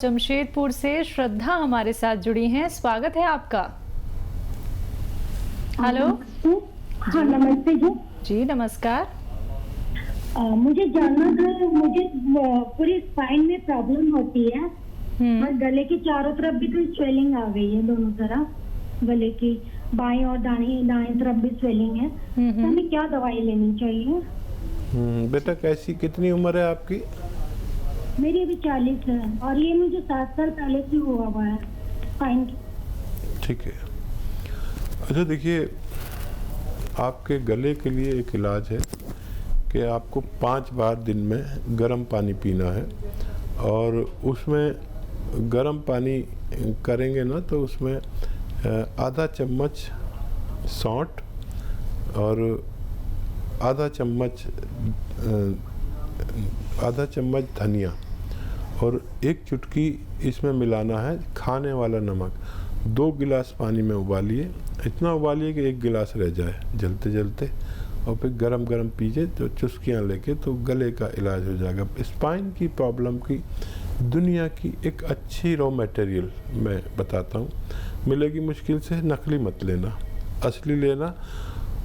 जमशेदपुर से श्रद्धा हमारे साथ जुड़ी हैं। स्वागत है आपका। हेलो। हाँ नमस्ते जी। जी नमस्कार। मुझे जानना था, मुझे पूरी स्पाइन में प्रॉब्लम होती है और गले के चारों तरफ भी तो स्वेलिंग आ गई है, दोनों तरफ गले की बाएं और दाएं तरफ भी स्वेलिंग है। तो हमें क्या दवाई लेनी चाहिए? बेटा कैसी कितनी उम्र है आपकी? मेरी अभी 40 है और ये मुझे 7 साल पहले से हुआ है स्पाइन। ठीक है। अच्छा देखिए, आपके गले के लिए एक इलाज है कि आपको 5 बार दिन में गर्म पानी पीना है और उसमें गर्म पानी करेंगे ना तो उसमें आधा चम्मच सौंठ और आधा चम्मच धनिया और एक चुटकी इसमें मिलाना है खाने वाला नमक। 2 गिलास पानी में उबालिए, इतना उबालिए कि 1 गिलास रह जाए जलते जलते, और फिर गरम गरम पीजिए तो चुस्कियाँ लेके तो गले का इलाज हो जाएगा। स्पाइन की प्रॉब्लम की दुनिया की एक अच्छी रॉ मटेरियल मैं बताता हूँ, मिलेगी मुश्किल से, नकली मत लेना, असली लेना।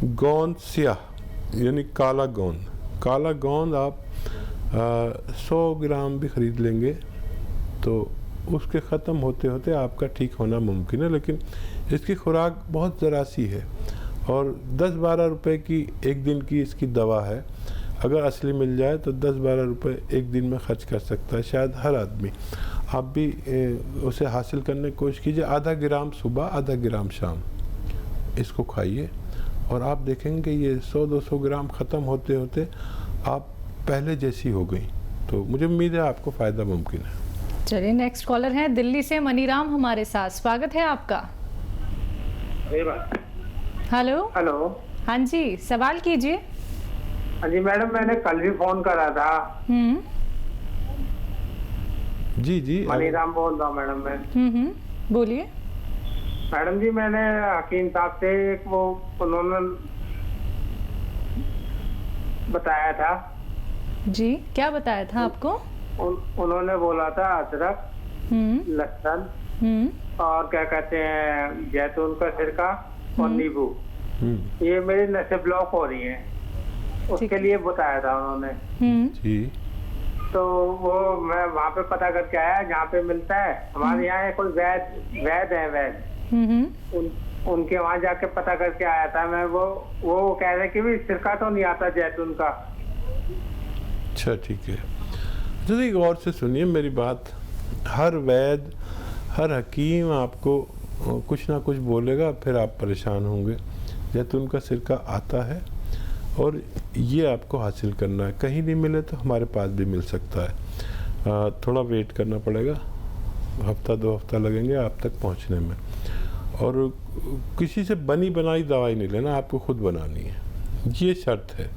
गोंद स्याह यानी काला गोंद, काला गोंद आप 100 ग्राम भी ख़रीद लेंगे तो उसके ख़त्म होते होते आपका ठीक होना मुमकिन है, लेकिन इसकी खुराक बहुत ज़रा सी है और 10-12 रुपए की एक दिन की इसकी दवा है। अगर असली मिल जाए तो 10-12 रुपए एक दिन में खर्च कर सकता है शायद हर आदमी। आप भी उसे हासिल करने की कोशिश कीजिए। आधा ग्राम सुबह, आधा ग्राम शाम इसको खाइए और आप देखेंगे ये 100-200 ग्राम ख़त्म होते होते आप पहले जैसी हो गई। तो मुझे उम्मीद है आपको फ़ायदा मुमकिन है। चलिए नेक्स्ट कॉलर है दिल्ली से मनीराम हमारे साथ। स्वागत है आपका। हेलो। हेलो। हाँ जी, सवाल कीजिए। हाँ जी मैडम, मैंने कल भी फोन करा था। जी जी मनीराम बोल रहा हूँ मैडम मैं। बोलिए। मैडम जी, मैंने हकीम साहब से एक वो उन्होंने बताया था। जी क्या बताया था आपको? उन्होंने बोला था अदरक, लहसुन और क्या कहते हैं जैतून का सिरका और नींबू, ये मेरी नसें ब्लॉक हो रही हैं, उसके लिए बताया था उन्होंने। जी तो वो मैं वहाँ पे पता करके आया जहाँ पे मिलता है। हमारे यहाँ कोई वैद है वैद, उनके वहाँ जाके पता करके आया था मैं। वो कह रहे कि भी सिरका तो नहीं आता जैतून का। अच्छा ठीक है। तो देखिए गौर से सुनिए मेरी बात। हर वैद, हर हकीम आपको कुछ ना कुछ बोलेगा, फिर आप परेशान होंगे। जैतून का सिरका आता है और ये आपको हासिल करना है। कहीं नहीं मिले तो हमारे पास भी मिल सकता है। थोड़ा वेट करना पड़ेगा, हफ्ता 2 हफ्ता लगेंगे आप तक पहुंचने में। और किसी से बनी बनाई दवाई नहीं लेना, आपको खुद बनानी है, ये शर्त है।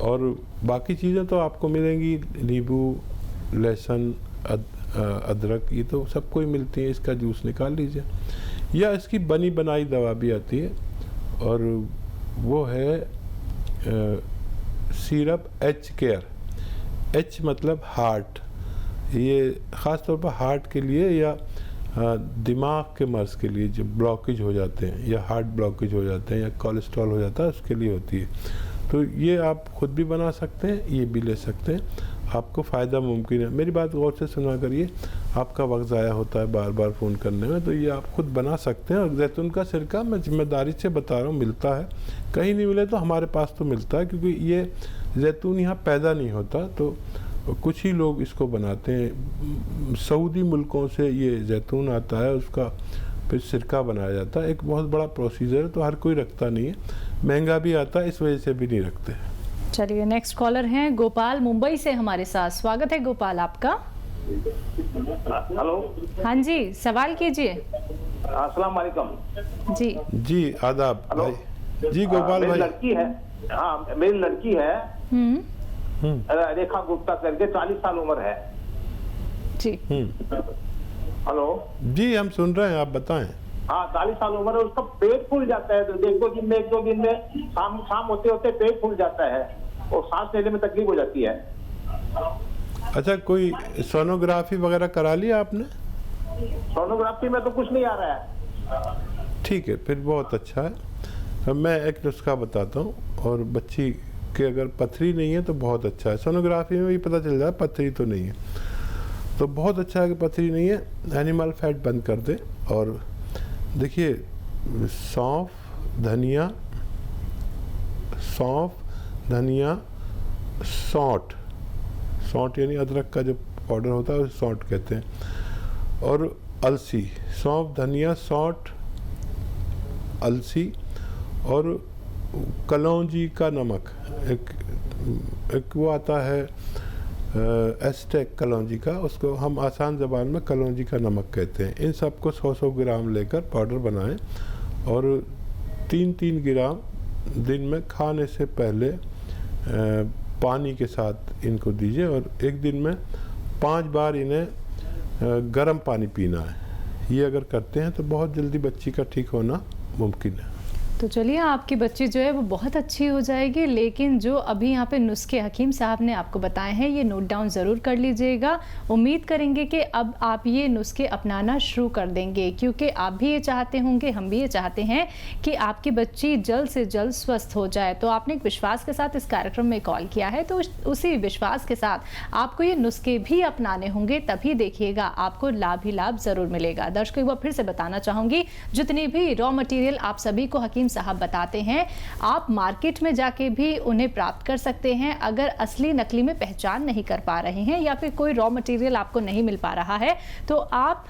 और बाकी चीज़ें तो आपको मिलेंगी, नींबू, लहसुन, अदरक, ये तो सबको ही मिलती है। इसका जूस निकाल लीजिए, या इसकी बनी बनाई दवा भी आती है और वो है सिरप एच केयर। एच मतलब हार्ट, ये ख़ास तौर पर हार्ट के लिए या दिमाग के मर्ज़ के लिए जो ब्लॉकेज हो जाते हैं या हार्ट ब्लॉकेज हो जाते हैं या कोलेस्ट्रॉल हो जाता है, उसके लिए होती है। तो ये आप खुद भी बना सकते हैं, ये भी ले सकते हैं, आपको फ़ायदा मुमकिन है। मेरी बात गौर से सुना करिए, आपका वक्त ज़ाया होता है बार बार फ़ोन करने में, तो ये आप खुद बना सकते हैं। और जैतून का सिरका मैं जिम्मेदारी से बता रहा हूँ, मिलता है। कहीं नहीं मिले तो हमारे पास तो मिलता है, क्योंकि ये जैतून यहाँ पैदा नहीं होता, तो कुछ ही लोग इसको बनाते हैं। सऊदी मुल्कों से ये जैतून आता है, उसका फिर सिरका बनाया जाता है। एक बहुत बड़ा प्रोसीजर है, तो हर कोई रखता नहीं है, महंगा भी आता है, इस वजह से भी नहीं रखते। चलिए नेक्स्ट कॉलर हैं गोपाल मुंबई से हमारे साथ। स्वागत है गोपाल आपका। हेलो। हाँ जी, सवाल कीजिए। अस्सलाम वालेकुम। जी आदाब भाई। जी गोपाल भाई। लड़की है, हाँ मेरी लड़की है रेखा गुप्ता करके, 40 साल उम्र है जी। हेलो जी, हम सुन रहे हैं, आप बताएं। हाँ 40 साल उम्र है, उसका पेट फूल जाता है। तो एक दो दिन में शाम होते होते पेट फूल जाता है और सांस लेने में तकलीफ हो जाती है। अच्छा, कोई सोनोग्राफी वगैरह करा लिया आपने? सोनोग्राफी में तो कुछ नहीं आ रहा है। ठीक है, फिर बहुत अच्छा है। अब मैं एक नुस्खा बताता हूँ, और बच्ची के अगर पथरी नहीं है तो बहुत अच्छा है। सोनोग्राफी में भी पता चल जाए पथरी तो नहीं है, तो बहुत अच्छा है कि पथरी नहीं है। एनिमल फैट बंद कर दे, और देखिए सौंफ धनिया, सौंठ यानी अदरक का जो पाउडर होता है उसे सौंठ कहते हैं, और अलसी, सौंफ धनिया सौंठ अलसी, और कलौंजी का नमक, एक वो आता है एस्टेक कलौंजी का, उसको हम आसान ज़बान में कलौंजी का नमक कहते हैं। इन सबको 100-100 ग्राम लेकर पाउडर बनाएं, और 3-3 ग्राम दिन में खाने से पहले पानी के साथ इनको दीजिए, और एक दिन में 5 बार इन्हें गर्म पानी पीना है। ये अगर करते हैं तो बहुत जल्दी बच्ची का ठीक होना मुमकिन है। तो चलिए, आपकी बच्ची जो है वो बहुत अच्छी हो जाएगी। लेकिन जो अभी यहाँ पे नुस्खे हकीम साहब ने आपको बताए हैं, ये नोट डाउन ज़रूर कर लीजिएगा। उम्मीद करेंगे कि अब आप ये नुस्खे अपनाना शुरू कर देंगे, क्योंकि आप भी ये चाहते होंगे, हम भी ये चाहते हैं कि आपकी बच्ची जल्द से जल्द स्वस्थ हो जाए। तो आपने एक विश्वास के साथ इस कार्यक्रम में कॉल किया है, तो उसी विश्वास के साथ आपको ये नुस्खे भी अपनाने होंगे, तभी देखिएगा आपको लाभ ही लाभ ज़रूर मिलेगा। दर्शकों, एक बार फिर से बताना चाहूँगी, जितनी भी रॉ मटीरियल आप सभी को हकीम साहब बताते हैं, आप मार्केट में जाके भी उन्हें प्राप्त कर सकते हैं। अगर असली नकली में पहचान नहीं कर पा रहे हैं, या फिर कोई रॉ मटेरियल आपको नहीं मिल पा रहा है, तो आप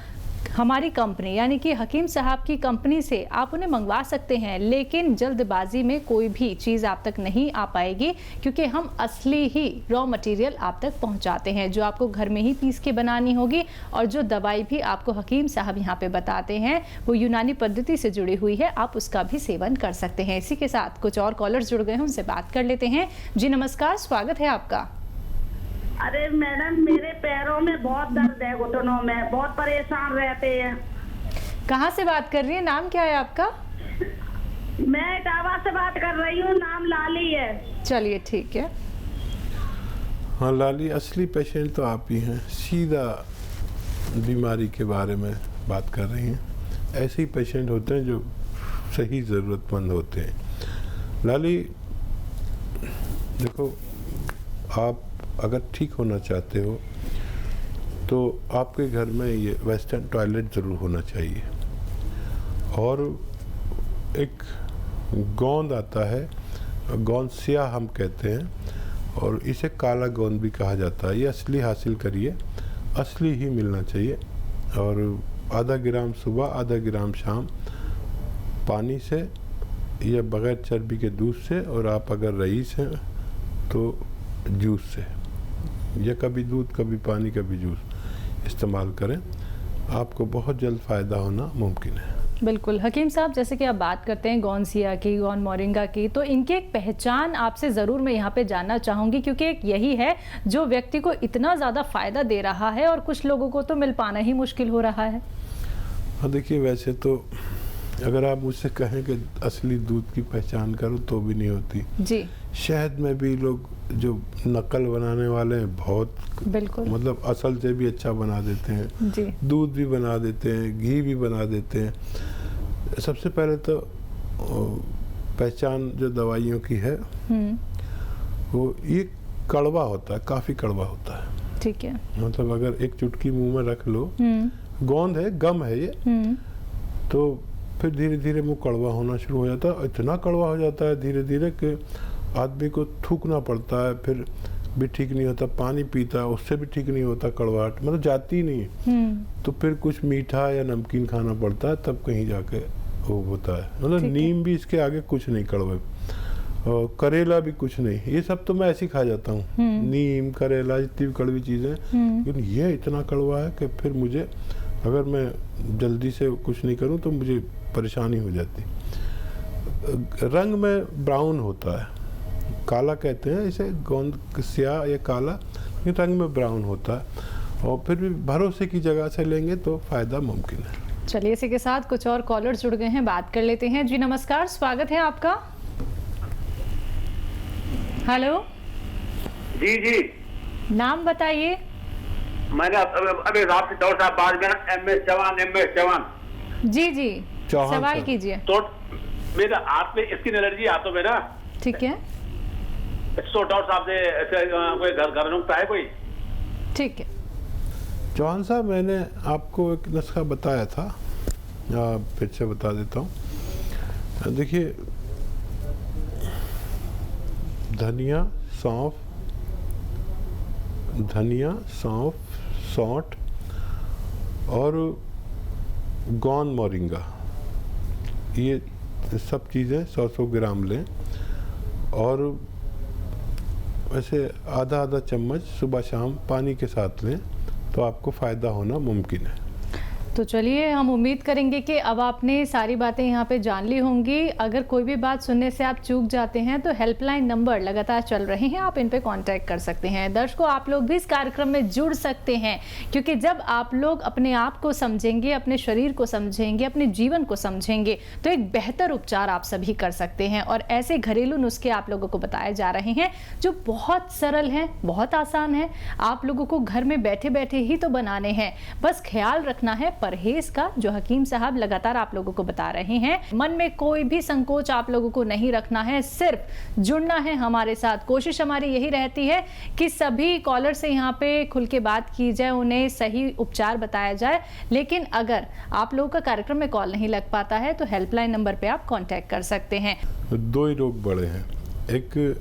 हमारी कंपनी यानी कि हकीम साहब की कंपनी से आप उन्हें मंगवा सकते हैं। लेकिन जल्दबाजी में कोई भी चीज़ आप तक नहीं आ पाएगी, क्योंकि हम असली ही रॉ मटेरियल आप तक पहुंचाते हैं, जो आपको घर में ही पीस के बनानी होगी। और जो दवाई भी आपको हकीम साहब यहाँ पे बताते हैं, वो यूनानी पद्धति से जुड़ी हुई है, आप उसका भी सेवन कर सकते हैं। इसी के साथ कुछ और कॉलर्स जुड़ गए हैं, उनसे बात कर लेते हैं। जी नमस्कार, स्वागत है आपका। अरे मैडम, मेरे पैरों में बहुत दर्द है, घुटनों में, बहुत परेशान रहते हैं। कहाँ से बात कर रही है, नाम क्या है आपका? मैं इटावा से बात कर रही हूँ, नाम लाली है। चलिए ठीक है। हाँ लाली, असली पेशेंट तो आप ही हैं, सीधा बीमारी के बारे में बात कर रही हैं। ऐसे ही पेशेंट होते हैं जो सही ज़रूरतमंद होते हैं। लाली देखो, आप अगर ठीक होना चाहते हो तो आपके घर में ये वेस्टर्न टॉयलेट ज़रूर होना चाहिए, और एक गोंद आता है, गोंद स्याह हम कहते हैं, और इसे काला गोंद भी कहा जाता है। ये असली हासिल करिए, असली ही मिलना चाहिए। और आधा ग्राम सुबह, आधा ग्राम शाम, पानी से या बग़ैर चर्बी के दूध से, और आप अगर रईस हैं तो जूस से, या कभी दूध कभी पानी कभी जूस इस्तेमाल करें, आपको बहुत जल्द फ़ायदा होना मुमकिन है। बिल्कुल हकीम साहब, जैसे कि आप बात करते हैं गोंसिया की, गोन मोरिंगा की, तो इनकी एक पहचान आपसे ज़रूर मैं यहाँ पे जानना चाहूँगी, क्योंकि एक यही है जो व्यक्ति को इतना ज़्यादा फ़ायदा दे रहा है, और कुछ लोगों को तो मिल पाना ही मुश्किल हो रहा है। हाँ देखिए, वैसे तो अगर आप मुझसे कहें कि असली दूध की पहचान करो तो भी नहीं होती जी। शहद में भी लोग जो नकल बनाने वाले हैं, बहुत बिल्कुल, मतलब असल से भी अच्छा बना देते हैं जी। दूध भी बना देते हैं, घी भी बना देते हैं। सबसे पहले तो पहचान जो दवाइयों की है वो ये कड़वा होता है, काफ़ी कड़वा होता है। ठीक है। मतलब अगर एक चुटकी मुंह में रख लो, गोंद है, गम है ये, तो फिर धीरे धीरे मुंह कड़वा होना शुरू हो जाता है। इतना कड़वा हो जाता है धीरे धीरे कि आदमी को थूकना पड़ता है, फिर भी ठीक नहीं होता। पानी पीता है, उससे भी ठीक नहीं होता, कड़वाहट मतलब जाती नहीं। तो फिर कुछ मीठा या नमकीन खाना पड़ता है, तब कहीं जाके वो होता है। मतलब नीम भी इसके आगे कुछ नहीं, कड़वे, और करेला भी कुछ नहीं। ये सब तो मैं ऐसे ही खा जाता हूँ, नीम, करेला, जितनी भी कड़वी चीज़ें, लेकिन ये इतना कड़वा है कि फिर मुझे, अगर मैं जल्दी से कुछ नहीं करूँ तो मुझे परेशानी हो जाती। रंग में ब्राउन होता है, काला कहते हैं इसे, गोंद स्याह या काला, ये रंग में ब्राउन होता है। और फिर भी भरोसे की जगह से लेंगे तो फ़ायदा मुमकिन है। चलिए, इसी के साथ कुछ और कॉलर जुड़ गए हैं, बात कर लेते हैं। जी नमस्कार, स्वागत है आपका। हेलो जी जी, नाम बताइए। मैंने अभी रात डॉक्टर साहब बाद में MS चौहान जी जी चौहान सवाल साहब। कीजिए। तो मेरे हाथ में स्किन एलर्जी हाथों में ना, ठीक है तो डॉक्टर साहब से ऐसे कोई घर नुस्खा है कोई? ठीक है। चौहान साहब, मैंने आपको एक नुस्खा बताया था, फिर से बता देता हूँ। देखिए, धनिया, सौंफ, सौंठ और गौन मोरिंगा, ये सब चीज़ें 100-100 ग्राम लें और वैसे आधा चम्मच सुबह शाम पानी के साथ लें तो आपको फ़ायदा होना मुमकिन है। तो चलिए, हम उम्मीद करेंगे कि अब आपने सारी बातें यहाँ पे जान ली होंगी। अगर कोई भी बात सुनने से आप चूक जाते हैं तो हेल्पलाइन नंबर लगातार चल रहे हैं, आप इन पे कांटेक्ट कर सकते हैं। दर्शकों, आप लोग भी इस कार्यक्रम में जुड़ सकते हैं, क्योंकि जब आप लोग अपने आप को समझेंगे, अपने शरीर को समझेंगे, अपने जीवन को समझेंगे, तो एक बेहतर उपचार आप सभी कर सकते हैं। और ऐसे घरेलू नुस्खे आप लोगों को बताए जा रहे हैं जो बहुत सरल हैं, बहुत आसान है, आप लोगों को घर में बैठे बैठे ही तो बनाने हैं। बस ख्याल रखना है परहेज का, जो हकीम साहब लगातार आप लोगों को बता रहे हैं। मन में कोई भी संकोच आप लोगों को नहीं रखना है, सिर्फ जुड़ना है हमारे साथ। कोशिश हमारी यही रहती है कि सभी कॉलर से यहाँ पे खुल के बात की जाए, उन्हें सही उपचार बताया जाए। लेकिन अगर आप लोगों का कार्यक्रम में कॉल नहीं लग पाता है तो हेल्पलाइन नंबर पे आप कांटेक्ट कर सकते हैं। दो ही रोग बड़े हैं, एक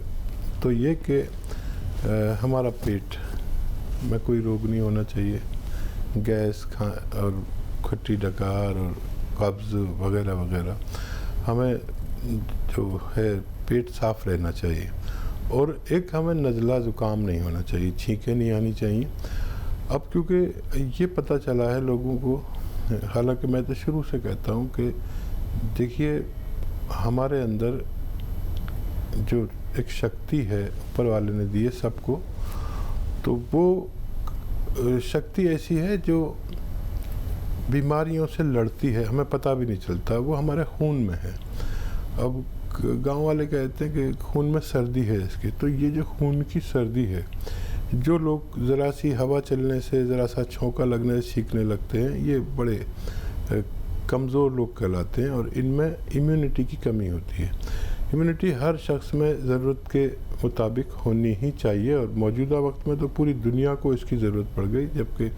तो ये कि हमारा पेट में कोई रोग नहीं होना चाहिए, गैस और खट्टी डकार और कब्ज़ वगैरह वगैरह, हमें जो है पेट साफ रहना चाहिए। और एक हमें नज़ला ज़ुकाम नहीं होना चाहिए, छींकें नहीं आनी चाहिए। अब क्योंकि ये पता चला है लोगों को, हालांकि मैं तो शुरू से कहता हूँ कि देखिए, हमारे अंदर जो एक शक्ति है ऊपर वाले ने दी है सबको, तो वो शक्ति ऐसी है जो बीमारियों से लड़ती है, हमें पता भी नहीं चलता, वो हमारे खून में है। अब गांव वाले कहते हैं कि खून में सर्दी है इसकी, तो ये जो खून की सर्दी है, जो लोग ज़रा सी हवा चलने से, ज़रा सा छौंका लगने से छींकने लगते हैं, ये बड़े कमज़ोर लोग कहलाते हैं और इनमें इम्यूनिटी की कमी होती है। इम्यूनिटी हर शख्स में ज़रूरत के मुताबिक होनी ही चाहिए और मौजूदा वक्त में तो पूरी दुनिया को इसकी ज़रूरत पड़ गई, जबकि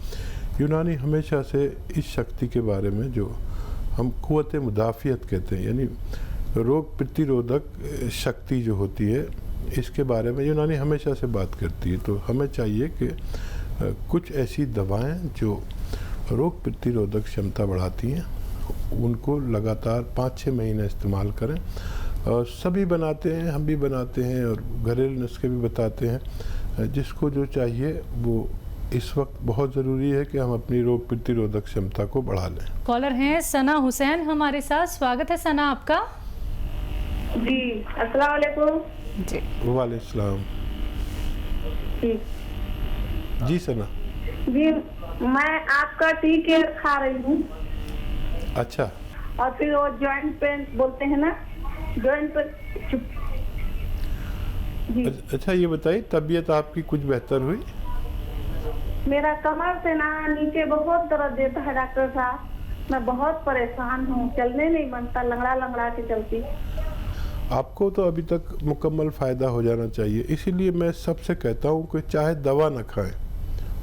यूनानी हमेशा से इस शक्ति के बारे में, जो हम क़ुव्वत मुदाफ़ियत कहते हैं, यानी रोग प्रतिरोधक शक्ति जो होती है, इसके बारे में यूनानी हमेशा से बात करती है। तो हमें चाहिए कि कुछ ऐसी दवाएं जो रोग प्रतिरोधक क्षमता बढ़ाती हैं, उनको लगातार 5-6 महीने इस्तेमाल करें। और सभी बनाते हैं, हम भी बनाते हैं और घरेलू नुस्खे भी बताते हैं। जिसको जो चाहिए वो, इस वक्त बहुत ज़रूरी है कि हम अपनी रोग प्रतिरोधक क्षमता को बढ़ा लें। कॉलर हैं सना हुसैन हमारे साथ, स्वागत है सना आपका। जी अस्सलाम वालेकुम। जी वालेकुम सलाम। जी सना जी, मैं आपका टी केयर खा रही हूँ। अच्छा, और फिर वो जॉइंट पेन बोलते हैं ना, जॉइंट पेन। जी अच्छा, ये बताइए तबीयत आपकी कुछ बेहतर हुई? मेरा कमर से ना नीचे बहुत दर्द देता है डॉक्टर साहब, मैं बहुत परेशान हूँ, चलने नहीं बनता, लंगड़ा लंगड़ा के चलती। आपको तो अभी तक मुकम्मल फ़ायदा हो जाना चाहिए, इसीलिए मैं सबसे कहता हूँ कि चाहे दवा न खाएं,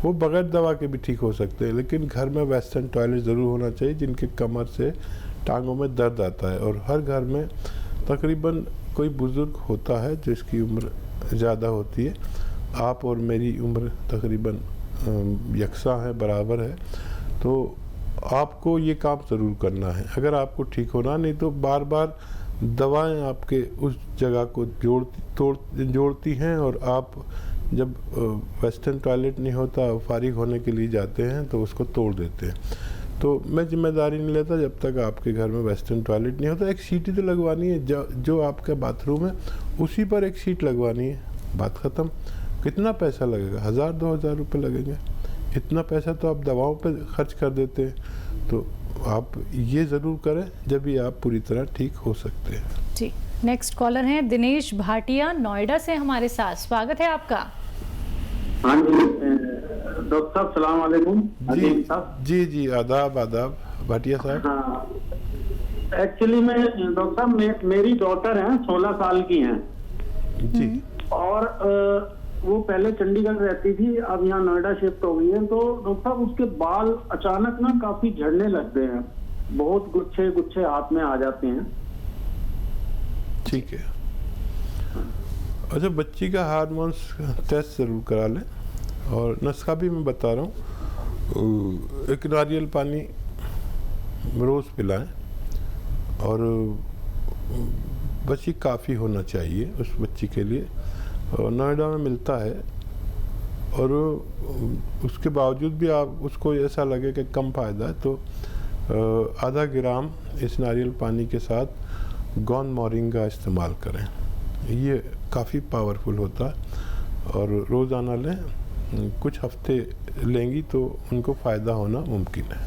वो बगैर दवा के भी ठीक हो सकते हैं, लेकिन घर में वेस्टर्न टॉयलेट ज़रूर होना चाहिए जिनके कमर से टांगों में दर्द आता है। और हर घर में तकरीबन कोई बुज़ुर्ग होता है जिसकी उम्र ज़्यादा होती है। आप और मेरी उम्र तकरीबन यकसा है, बराबर है, तो आपको ये काम ज़रूर करना है अगर आपको ठीक होना। नहीं तो बार बार दवाएं आपके उस जगह को जोड़ती हैं और आप जब वेस्टर्न टॉयलेट नहीं होता, फारिग होने के लिए जाते हैं तो उसको तोड़ देते हैं। तो मैं जिम्मेदारी नहीं लेता जब तक आपके घर में वेस्टर्न टॉयलेट नहीं होता। एक सीटी तो लगवानी है, जो आपका बाथरूम है उसी पर एक सीट लगवानी है, बात ख़त्म। कितना पैसा लगेगा? 1000-2000 रुपये लगेंगे। इतना पैसा तो आप दवाओं पे खर्च कर देते हैं। तो आप ये ज़रूर करें, जब भी आप पूरी तरह ठीक हो सकते हैं। जी, नेक्स्ट कॉलर हैं दिनेश भाटिया नोएडा से हमारे साथ, स्वागत है आपका। हाँ जी, डॉक्टर साहब सलाम वालेकुम। जी जी आदाब आदाब भाटिया साहब। हाँ एक्चुअली मैं डॉक्टर साहब मेरी डॉटर है 16 साल की हैं जी। और वो पहले चंडीगढ़ रहती थी, अब यहाँ नोएडा शिफ्ट हो गई है। तो डॉक्टर साहब उसके बाल अचानक ना काफी झड़ने लग गए हैं, बहुत गुच्छे गुच्छे हाथ में आ जाते हैं। ठीक है, अच्छा बच्ची का हार्मोन्स टेस्ट ज़रूर करा लें और नुस्खा भी मैं बता रहा हूँ। एक नारियल पानी रोज़ पिलाएं और बच्ची काफ़ी होना चाहिए उस बच्ची के लिए, और नोएडा में मिलता है। और उसके बावजूद भी आप उसको ऐसा लगे कि कम फ़ायदा है तो आधा ग्राम इस नारियल पानी के साथ गौन मोरिंगा इस्तेमाल करें, ये काफ़ी पावरफुल होता है। और रोज़ाना लें, कुछ हफ्ते लेंगी तो उनको फ़ायदा होना मुमकिन है।